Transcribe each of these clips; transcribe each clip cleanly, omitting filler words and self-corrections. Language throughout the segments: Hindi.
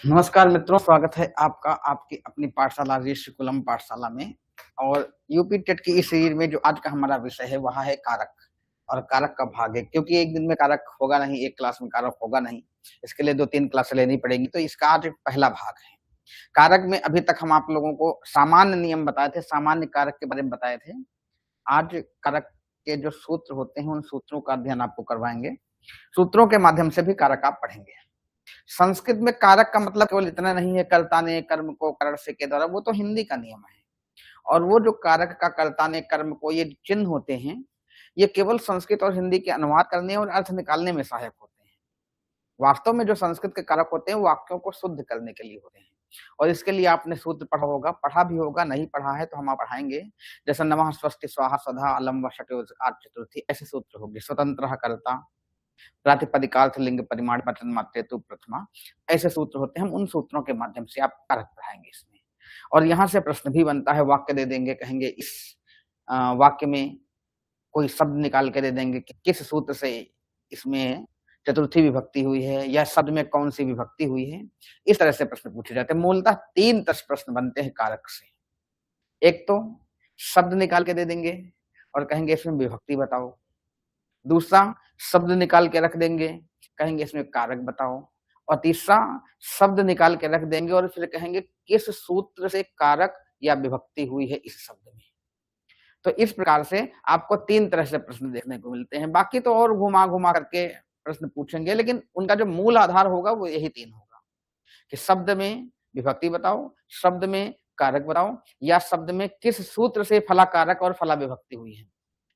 नमस्कार मित्रों, स्वागत है आपका आपकी अपनी पाठशाला ऋषिकुलम पाठशाला में। और यूपी टेट की इस सीरीज में जो आज का हमारा विषय है वह है कारक। और कारक का भाग है, क्योंकि एक दिन में कारक होगा नहीं, एक क्लास में कारक होगा नहीं, इसके लिए 2-3 क्लासें लेनी पड़ेगी। तो इसका आज पहला भाग है। कारक में अभी तक हम आप लोगों को सामान्य नियम बताए थे, सामान्य कारक के बारे में बताए थे। आज कारक के जो सूत्र होते हैं उन सूत्रों का अध्ययन आपको करवाएंगे। सूत्रों के माध्यम से भी कारक आप पढ़ेंगे। संस्कृत में कारक का मतलब केवल इतना नहीं है कर्ता ने कर्म को करण से के द्वारा, वो तो हिंदी का नियम है। और वो जो कारक का कर्ता ने कर्म को ये चिन्ह होते हैं, ये केवल संस्कृत और हिंदी के अनुवाद करने और अर्थ निकालने में सहायक होते हैं। वास्तव में जो संस्कृत के कारक होते हैं वाक्यों को शुद्ध करने के लिए होते हैं। और इसके लिए आपने सूत्र पढ़ा होगा, पढ़ा भी होगा, नहीं पढ़ा है तो हम पढ़ाएंगे। जैसे नमः स्वस्ति स्वाहा स्वधा अलम व चतुर्थी, ऐसे सूत्र होंगे। स्वतंत्र कर्ता, प्रातिपदिकार्थ लिंग परिमाण वचन मात्रेतु प्रथमा, ऐसे सूत्र होते हैं। हम उन सूत्रों के माध्यम से आप कारक पढ़ाएंगे इसमें। और यहाँ से प्रश्न भी बनता है, वाक्य दे देंगे, कहेंगे इस वाक्य में कोई शब्द निकाल के दे देंगे कि किस सूत्र से इसमें चतुर्थी विभक्ति हुई है या शब्द में कौन सी विभक्ति हुई है। इस तरह से प्रश्न पूछे जाते हैं। मूलतः 3 प्रश्न बनते हैं कारक से। एक तो शब्द निकाल के दे देंगे और कहेंगे इसमें विभक्ति बताओ। दूसरा शब्द निकाल के रख देंगे, कहेंगे इसमें कारक बताओ। और तीसरा शब्द निकाल के रख देंगे और फिर कहेंगे किस सूत्र से कारक या विभक्ति हुई है इस शब्द में। तो इस प्रकार से आपको 3 तरह से प्रश्न देखने को मिलते हैं। बाकी तो और घुमा घुमा करके प्रश्न पूछेंगे, लेकिन उनका जो मूल आधार होगा वो यही 3 होगा कि शब्द में विभक्ति बताओ, शब्द में कारक बताओ, या शब्द में किस सूत्र से फला कारक और फला विभक्ति हुई है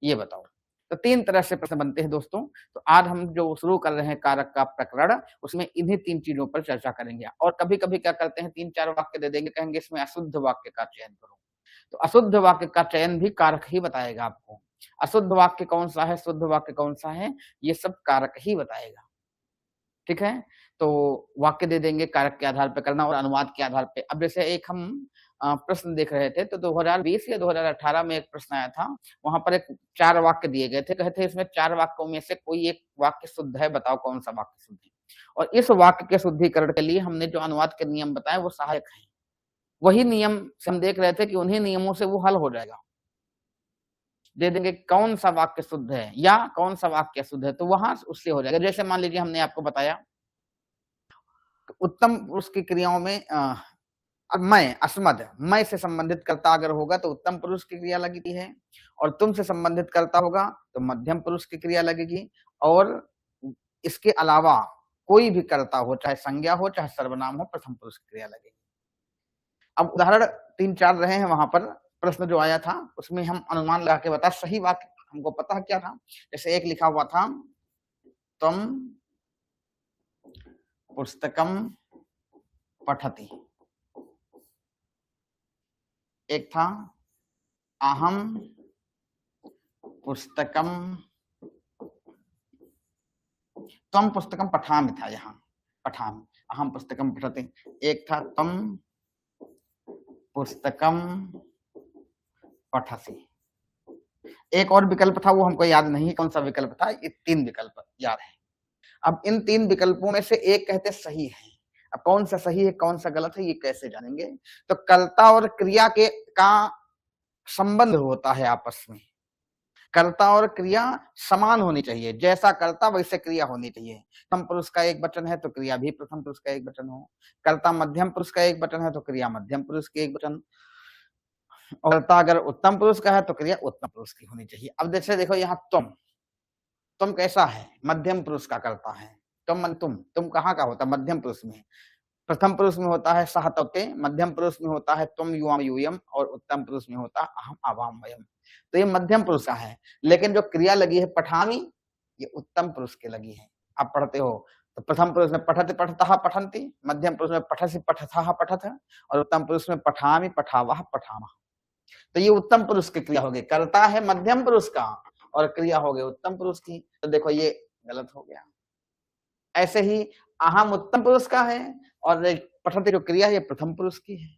ये बताओ। तो 3 तरह से प्रश्न बनते हैं दोस्तों। तो आज हम जो शुरू कर रहे हैं कारक का प्रकरण, उसमें इन्हीं 3 चीजों पर चर्चा करेंगे। और कभी-कभी क्या करते हैं, 3-4 वाक्य दे देंगे, कहेंगे इसमें अशुद्ध वाक्य का चयन करो। तो अशुद्ध वाक्य का चयन भी कारक ही बताएगा आपको। अशुद्ध वाक्य कौन सा है, शुद्ध वाक्य कौन सा है, ये सब कारक ही बताएगा। ठीक है? तो वाक्य दे देंगे, कारक के आधार पर करना और अनुवाद के आधार पे। अब जैसे एक हम प्रश्न देख रहे थे, तो 2020 या 2018 में एक प्रश्न आया था। वहां पर एक 4 वाक्य दिए गए थे, कहते इसमें 4 वाक्यों में से कोई एक वाक्य शुद्ध है, बताओ कौन सा वाक्य शुद्ध है। और इस वाक्य के शुद्धिकरण के लिए हमने जो अनुवाद के नियम बताए वो सहायक है। वही नियम से हम देख रहे थे कि उन्हीं नियमों से वो हल हो जाएगा। दे देंगे कौन सा वाक्य शुद्ध है या कौन सा वाक्य अशुद्ध है, तो वहां उससे हो जाएगा। जैसे मान लीजिए हमने आपको बताया उत्तम पुरुष की क्रियाओं में मैं अस्मद, मैं से संबंधित कर्ता अगर होगा तो उत्तम पुरुष की क्रिया लगती है, और तुम से संबंधित कर्ता होगा तो मध्यम पुरुष की क्रिया लगेगी। और इसके अलावा कोई भी कर्ता हो, चाहे संज्ञा हो चाहे सर्वनाम हो, प्रथम पुरुष की क्रिया लगेगी। अब उदाहरण 3-4 रहे हैं वहां पर। प्रश्न जो आया था उसमें हम अनुमान लगा के बता, सही वाक्य हमको पता है क्या था। जैसे एक लिखा हुआ था त्वं पुस्तकम पठति, एक था अहम पुस्तकम, त्वं पुस्तकम पठामि था, यहाँ पठामि, अहम पुस्तकम पठति। एक था त्वं पुस्तकम पठसि। एक और विकल्प था, वो हमको याद नहीं कौन सा विकल्प था। ये 3 विकल्प याद है। अब इन 3 विकल्पों में से एक कहते सही है। अब कौन सा सही है कौन सा गलत है ये कैसे जानेंगे? तो कर्ता और क्रिया के का संबंध होता है आपस में। कर्ता और क्रिया समान होनी चाहिए, जैसा कर्ता वैसे क्रिया होनी चाहिए। प्रथम पुरुष का एक वचन है तो क्रिया भी प्रथम पुरुष का एक वचन हो। कर्ता मध्यम पुरुष का एक वचन है तो क्रिया मध्यम पुरुष की एक वचन। और कर्ता अगर उत्तम पुरुष का है तो क्रिया उत्तम पुरुष की होनी चाहिए। अब जैसे देखो यहाँ तुम कैसा है, मध्यम पुरुष का कर्ता है। तुम कहाँ का होता, मध्यम पुरुष में। प्रथम पुरुष में होता है सह तौते, मध्यम पुरुष में होता है त्वम युवाम यूयम, और उत्तम पुरुष में होता है अहम आवाम वयम। तो ये मध्यम पुरुष का है। लेकिन जो क्रिया लगी है पठामी, ये उत्तम पुरुष की लगी है। आप पढ़ते हो तो प्रथम पुरुष में पठति पठतः पठन्ति, मध्यम पुरुष में पठसि पठथः पठथ, और उत्तम पुरुष में पठामि पठावः पठामः। तो ये उत्तम पुरुष की क्रिया हो गई। कर्ता है मध्यम पुरुष का और क्रिया हो गई उत्तम पुरुष की। तो देखो ये गलत हो गया। ऐसे ही अहम उत्तम पुरुष का है और पठति जो क्रिया है ये प्रथम पुरुष की है,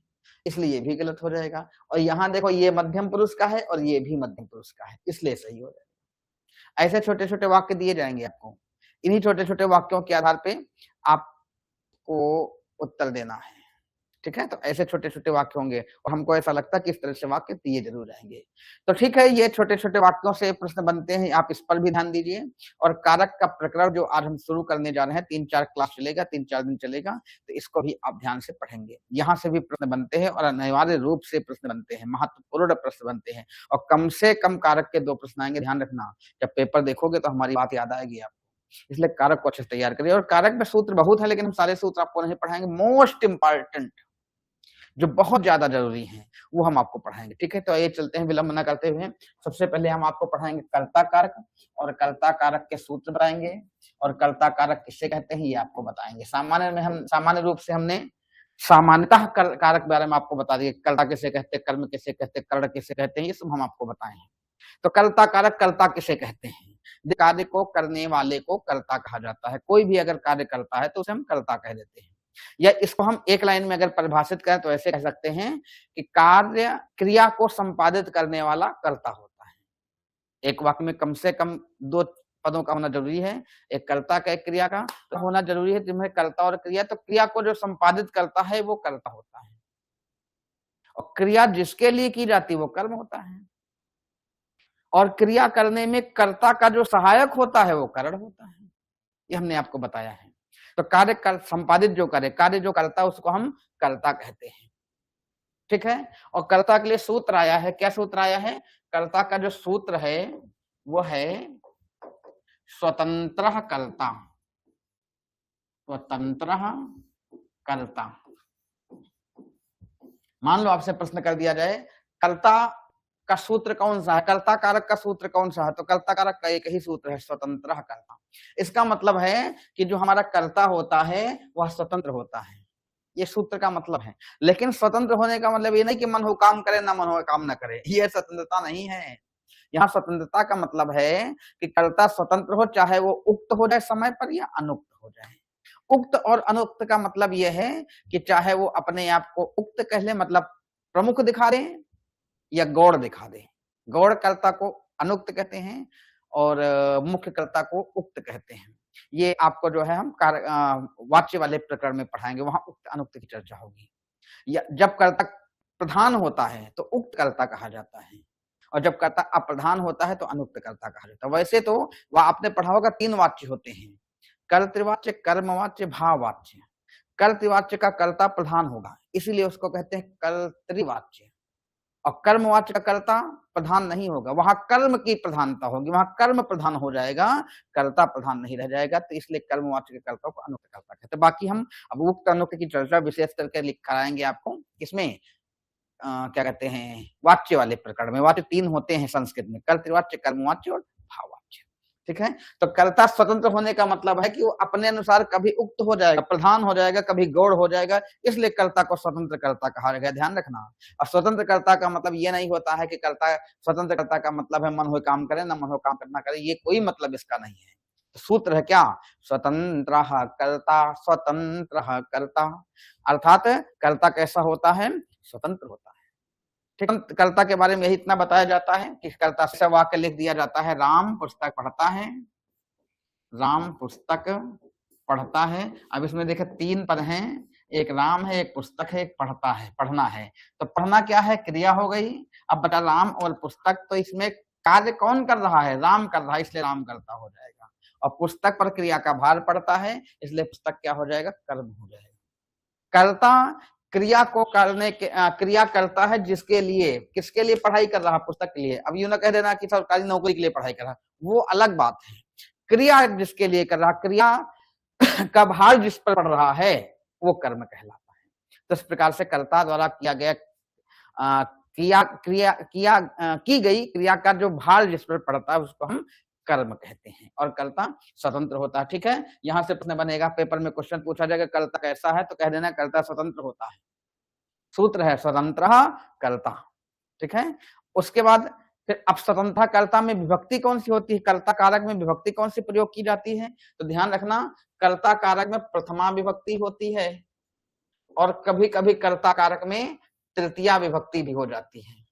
इसलिए ये भी गलत हो जाएगा। और यहाँ देखो ये मध्यम पुरुष का है और ये भी मध्यम पुरुष का है, इसलिए सही हो जाएगा। ऐसे छोटे छोटे वाक्य दिए जाएंगे आपको। इन्हीं छोटे छोटे वाक्यों के आधार पे आपको उत्तर देना है। ठीक है, तो ऐसे छोटे-छोटे वाक्य होंगे और हमको ऐसा लगता है कि इस तरह से वाक्य दिए ज़रूर रहेंगे। तो ठीक है, ये छोटे-छोटे वाक्यों से प्रश्न बनते हैं, आप इस पर भी ध्यान दीजिए। और कारक का प्रकरण जो आज हम शुरू करने जा रहे हैं, 3-4 क्लास चलेगा, 3-4 दिन चलेगा, तो इसको भी आप ध्यान से पढ़ेंगे। यहाँ से भी प्रश्न बनते हैं और अनिवार्य रूप से प्रश्न बनते हैं, महत्वपूर्ण प्रश्न बनते हैं और कम से कम कारक के 2 प्रश्न आएँगे, ध्यान रखना। जब पेपर देखोगे तो हमारी बात याद आएगी आपको। इसलिए कारक को अच्छे से तैयार करिए और कारक में सूत्र बहुत है, लेकिन हम सारे सूत्र आपको नहीं पढ़ाएँगे। मोस्ट इम्पोर्टेंट जो बहुत ज्यादा जरूरी है वो हम आपको पढ़ाएंगे। ठीक है, तो आइए चलते हैं विलंब न करते हुए। सबसे पहले हम आपको पढ़ाएंगे कर्ता कारक और कर्ता कारक के सूत्र बताएंगे और कर्ता कारक किससे कहते हैं ये आपको बताएंगे। सामान्य रूप से हमने सामान्यतः कारक के बारे में आपको बता दिए, कर्ता किसे कहते हैं, कर्म किसे कहते हैं, कर्ण किसे कहते हैं, ये सब हम आपको बताएं। तो कर्ता कारक कर्ता किसे कहते हैं? कार्य को करने वाले को कर्ता कहा जाता है। कोई भी अगर कार्य करता है तो उसे हम कर्ता कह देते हैं। या इसको हम एक लाइन में अगर परिभाषित करें तो ऐसे कह सकते हैं कि कार्य क्रिया को संपादित करने वाला कर्ता होता है। एक वाक्य में कम से कम 2 पदों का होना जरूरी है, एक कर्ता का एक क्रिया का तो होना जरूरी है, जिसमें कर्ता और क्रिया। तो क्रिया को जो संपादित करता है वो कर्ता होता है और क्रिया जिसके लिए की जाती है वो कर्म होता है और क्रिया करने में कर्ता का जो सहायक होता है वो करण होता है। ये हमने आपको बताया है। तो कार्य संपादित जो करे, कार्य जो करता है उसको हम कर्ता कहते हैं। ठीक है, और कर्ता के लिए सूत्र आया है। क्या सूत्र आया है? कर्ता का जो सूत्र है वो है स्वतंत्र कर्ता। स्वतंत्र कर्ता। मान लो आपसे प्रश्न कर दिया जाए कर्ता का सूत्र कौन सा है, कर्ता कारक का सूत्र कौन सा है, तो कर्ता कारक का एक ही सूत्र है, स्वतंत्र कर्ता। इसका मतलब है कि जो हमारा कर्ता होता है वह स्वतंत्र होता है, ये सूत्र का मतलब है। लेकिन स्वतंत्र होने का मतलब ये नहीं कि मन हो काम करे ना मन हो काम ना करे, ये स्वतंत्रता नहीं है। यहाँ स्वतंत्रता का मतलब है कि कर्ता स्वतंत्र हो, चाहे वो उक्त हो जाए समय पर या अनुक्त हो जाए। उक्त और अनुक्त का मतलब यह है कि चाहे वो अपने आप को उक्त कह ले, मतलब प्रमुख दिखा दे, या गौड़ दिखा दे। गौड़ कर्ता को अनुक्त कहते हैं और मुख्य कर्ता को उक्त कहते हैं। ये आपको जो है हम वाच्य वाले प्रकरण में पढ़ाएंगे, वहां उक्त अनुक्त की चर्चा होगी। या जब कर्ता प्रधान होता है तो उक्त कर्ता कहा जाता है और जब कर्ता अप्रधान होता है तो अनुक्त कर्ता कहा जाता है। वैसे तो वह आपने पढ़ा होगा 3 वाच्य होते हैं, कर्तृवाच्य, कर्मवाच्य, भाववाच्य। कर्तृवाच्य का कर्ता प्रधान होगा, इसीलिए उसको कहते हैं कर्तृवाच्य। और कर्मवाच्य का कर्ता प्रधान नहीं होगा, वहां कर्म की प्रधानता होगी, वहां कर्म प्रधान हो जाएगा, कर्ता प्रधान नहीं रह जाएगा। तो इसलिए कर्मवाच्य के कर्ता को अनुक्त कर्ता कहते हैं। बाकी हम अब उक्त अनुक्त की चर्चा विशेष करके लिख कराएंगे आपको। इसमें क्या कहते हैं, वाच्य वाले प्रकरण में। वाच्य 3 होते हैं संस्कृत में, कर्तृवाच्य, कर्मवाच्य और भाववाच्य। ठीक है, तो कर्ता स्वतंत्र होने का मतलब है कि वो अपने अनुसार कभी उक्त हो जाएगा, प्रधान हो जाएगा, कभी गौड़ हो जाएगा, इसलिए कर्ता को स्वतंत्र कर्ता कहा गया। ध्यान रखना। और स्वतंत्र कर्ता का मतलब ये नहीं होता है कि कर्ता स्वतंत्र कर्ता का मतलब है मन हो काम करे ना मन हो काम करना करे, ये कोई मतलब इसका नहीं है। तो सूत्र है क्या? स्वतंत्र कर्ता, स्वतंत्र कर्ता, अर्थात कर्ता कैसा होता है? स्वतंत्र होता है। ठीक, कर्ता के बारे में यही इतना बताया जाता है कि कर्ता से वाक्य लिख दिया जाता है, राम पुस्तक पढ़ता है, राम पुस्तक पढ़ता है। अब इसमें देखे 3 पद हैं, एक राम है, एक पुस्तक है, एक पढ़ता है, पढ़ना है। तो पढ़ना क्या है? क्रिया हो गई। अब बता राम और पुस्तक, तो इसमें कार्य कौन कर रहा है? राम कर रहा है, इसलिए राम करता हो जाएगा। और पुस्तक पर क्रिया का भार पड़ता है, इसलिए पुस्तक क्या हो जाएगा? कर्म हो जाएगा। कर्ता क्रिया को करने के क्रिया करता है जिसके लिए, किसके लिए पढ़ाई कर रहा? पुस्तक के लिए। अब यूं ना कह देना कि सरकारी नौकरी के लिए पढ़ाई कर रहा, वो अलग बात है। क्रिया जिसके लिए कर रहा, क्रिया का भार जिस पर पड़ रहा है वो कर्म कहलाता है। तो इस प्रकार से कर्ता द्वारा किया गया की गई क्रिया का जो भार जिस पर पड़ता है उसको हम कर्म कहते हैं और कर्ता स्वतंत्र होता है। ठीक है, यहां से प्रश्न बनेगा, पेपर में क्वेश्चन पूछा जाएगा कर्ता कैसा है, तो कह देना कर्ता स्वतंत्र होता है। सूत्र है स्वतंत्र कर्ता। ठीक है, उसके बाद फिर अब स्वतंत्र कर्ता में विभक्ति कौन सी होती है? कर्ता कारक में विभक्ति कौन सी प्रयोग की जाती है? तो ध्यान रखना, कर्ता कारक में प्रथमा विभक्ति होती है और कभी कभी कर्ता कारक में तृतीया विभक्ति भी हो जाती है।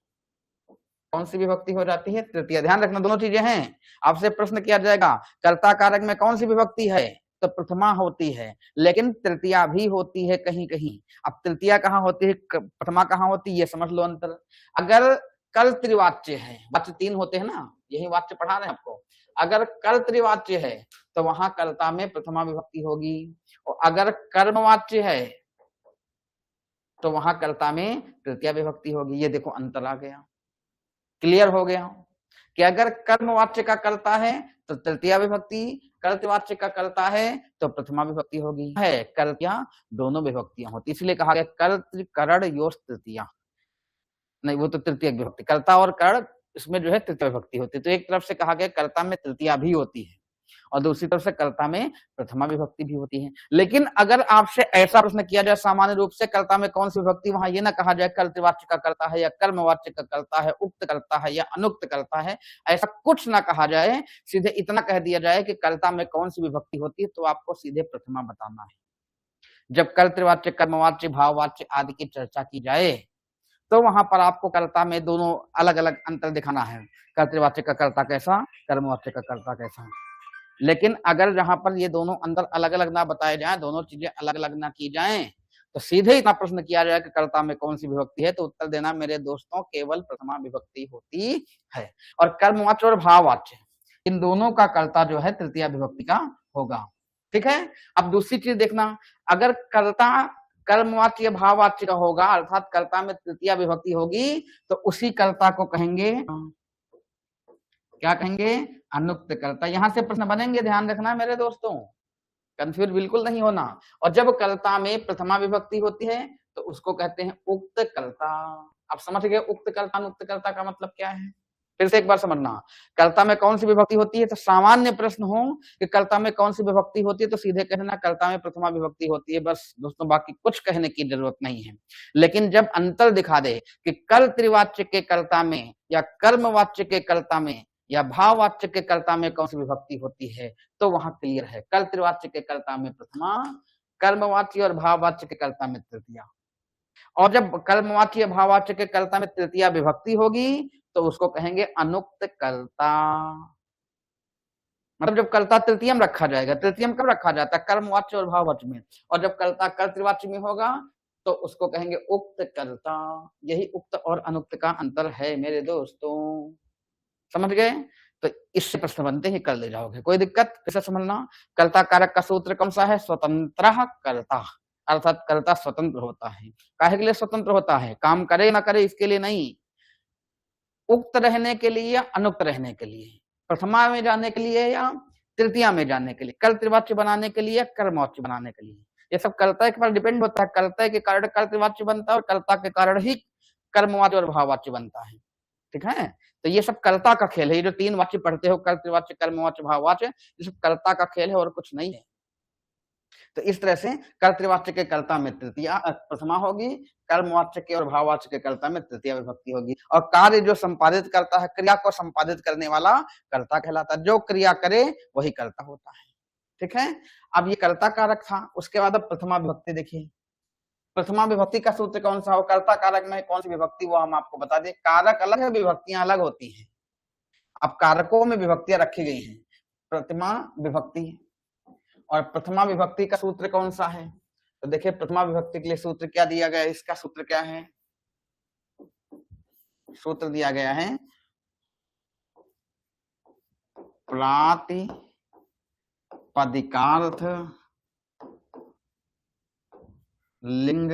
कौन सी विभक्ति हो जाती है? तृतीया। ध्यान रखना, दोनों चीजें हैं। आपसे प्रश्न किया जाएगा कर्ता कारक में कौन सी विभक्ति है? तो प्रथमा होती है, लेकिन तृतीया भी होती है कहीं कहीं। अब तृतीया कहाँ होती है, प्रथमा कहाँ होती है, ये समझ लो अंतर। अगर कल त्रिवाच्य है, वाच्य 3 होते हैं ना, यही वाच्य पढ़ा रहे हैं आपको। अगर कल त्रिवाच्य है तो वहां कर्ता में प्रथमा विभक्ति होगी, और अगर कर्मवाच्य है तो वहां कर्ता में तृतीया विभक्ति होगी। ये देखो अंतर आ गया, क्लियर हो गया कि अगर कर्मवाच्य का कर्ता है तो तृतीया विभक्ति, कर्तवाच्य का कर्ता है तो प्रथमा विभक्ति होगी। है कर्त्या दोनों विभक्तियां होती, इसलिए कहा गया कर्तृ करण योस् तृतीया, नहीं वो तो तृतीय विभक्ति, कर्ता और कर्ण इसमें जो है तृतीय विभक्ति होती है। तो एक तरफ से कहा गया कर्ता में तृतीया भी होती है और दूसरी तरफ से कर्ता में प्रथमा विभक्ति भी होती है। लेकिन अगर आपसे ऐसा प्रश्न किया जाए सामान्य रूप से कर्ता में कौन सी विभक्ति, वहां ये ना कहा जाए कर्तवाच्य का कर्ता है या कर्मवाच्य का कर्ता है, उक्त कर्ता है या अनुक्त कर्ता है, ऐसा कुछ ना कहा जाए, सीधे इतना कह दिया जाए कि कर्ता में कौन सी विभक्ति होती है, तो आपको सीधे प्रथमा बताना है। जब कर्तवाच्य, कर्मवाच्य, भाववाच्य आदि की चर्चा की जाए तो वहां पर आपको कर्ता में दोनों अलग अलग अंतर दिखाना है, कर्तवाच्य का कर्ता कैसा, कर्मवाच्य का कर्ता कैसा। लेकिन अगर जहां पर ये दोनों अंतर अलग अलग ना बताए जाएं, दोनों चीजें अलग अलग ना की जाएं, तो सीधे इतना प्रश्न किया जाए कि कर्ता में कौन सी विभक्ति है, तो उत्तर देना मेरे दोस्तों केवल प्रथमा विभक्ति होती है। और कर्मवाच्य और भाववाच्य इन दोनों का कर्ता जो है तृतीया विभक्ति का होगा। ठीक है, अब दूसरी चीज देखना, अगर कर्ता कर्मवाच्य भाववाच्य का होगा, अर्थात कर्ता में तृतीया विभक्ति होगी, तो उसी कर्ता को कहेंगे, क्या कहेंगे, अनुक्त कर्ता। यहां से प्रश्न बनेंगे, ध्यान रखना मेरे दोस्तों, कंफ्यूज बिल्कुल नहीं होना। और जब कर्ता में प्रथमा विभक्ति होती है तो उसको कहते हैं उक्त कर्ता। आप समझ गए उक्त कर्ता अनुक्त कर्ता का मतलब क्या है, फिर से एक बार समझना। कर्ता में कौन सी विभक्ति होती है, तो सामान्य प्रश्न हो कि कर्ता में कौन सी विभक्ति होती है तो सीधे कहना कर्ता में प्रथमा विभक्ति होती है, बस दोस्तों, बाकी कुछ कहने की जरूरत नहीं है। लेकिन जब अंतर दिखा दे कि कल त्रिवाच्य के कर्ता में या कर्मवाच्य के कर्ता में या भाववाच्य के कर्ता में कौन सी विभक्ति होती है, तो वहां क्लियर है, कल त्रिवाच्य के कर्ता में प्रथमा, कर्मवाच्य और भाववाच्य के कर्ता में तृतीया। और जब कर्मवाच्य भाववाच्य के कर्ता में तृतीया विभक्ति होगी तो उसको कहेंगे अनुक्त कर्ता। मतलब जब कर्ता तृतीयम रखा जाएगा, तृतीयम कब रखा जाता है, कर्मवाच्य और भाववाच्य में, और जब कर्ता कर्तृवाच्य में होगा तो उसको कहेंगे उक्त कर्ता। यही उक्त और अनुक्त का अंतर है मेरे दोस्तों, समझ गए। तो इससे प्रश्न बनते ही कर ले जाओगे, कोई दिक्कत, कैसे समझना। कर्ता कारक का सूत्र कौन सा है, स्वतंत्र कर्ता, अर्थात कर्ता स्वतंत्र होता है। काहे के लिए स्वतंत्र होता है, काम करे ना करे इसके लिए नहीं, उक्त रहने के लिए या अनुक्त रहने के लिए, प्रथमा में जाने के लिए या तृतीया में जाने के लिए, कल त्रिवाच्य बनाने के लिए या कर्मवाच्य बनाने के लिए, ये सब कर्ता के पर डिपेंड होता है। कर्ता के कारण कल त्रिवाच्य बनता है और कर्ता के कारण ही कर्मवाच्य और भाववाच्य बनता है। ठीक है, तो ये सब कर्ता का खेल है। ये जो 3 वाच्य पढ़ते हो, कर्तृ वाच्य, कर्मवाच्य, भाववाच्य, ये सब कर्ता का खेल है और कुछ नहीं है। तो इस तरह से कर्तृवाच्य के कर्ता में तृतीया प्रथमा होगी, कर्मवाच्य के और भाववाच्य के कर्ता में तृतीया विभक्ति होगी। और कार्य जो संपादित करता है, क्रिया को संपादित करने वाला कर्ता कहलाता है। जो क्रिया करे वही कर्ता होता है। ठीक है, अब ये कर्ता कारक था। उसके बाद अब प्रथमा विभक्ति देखिए, प्रथमा विभक्ति का सूत्र कौन सा हो, कर्ता कारक में कौन सी विभक्ति, वो हम आपको बता दें। कारक अलग है, विभक्तियां अलग होती हैं। अब कारकों में विभक्तियां रखी गई हैं, प्रथमा विभक्ति और प्रथमा विभक्ति का सूत्र कौन सा है, तो देखिए प्रथमा विभक्ति के लिए सूत्र क्या दिया गया है, इसका सूत्र क्या है, सूत्र दिया गया है प्रातिपदिकार्थ लिंग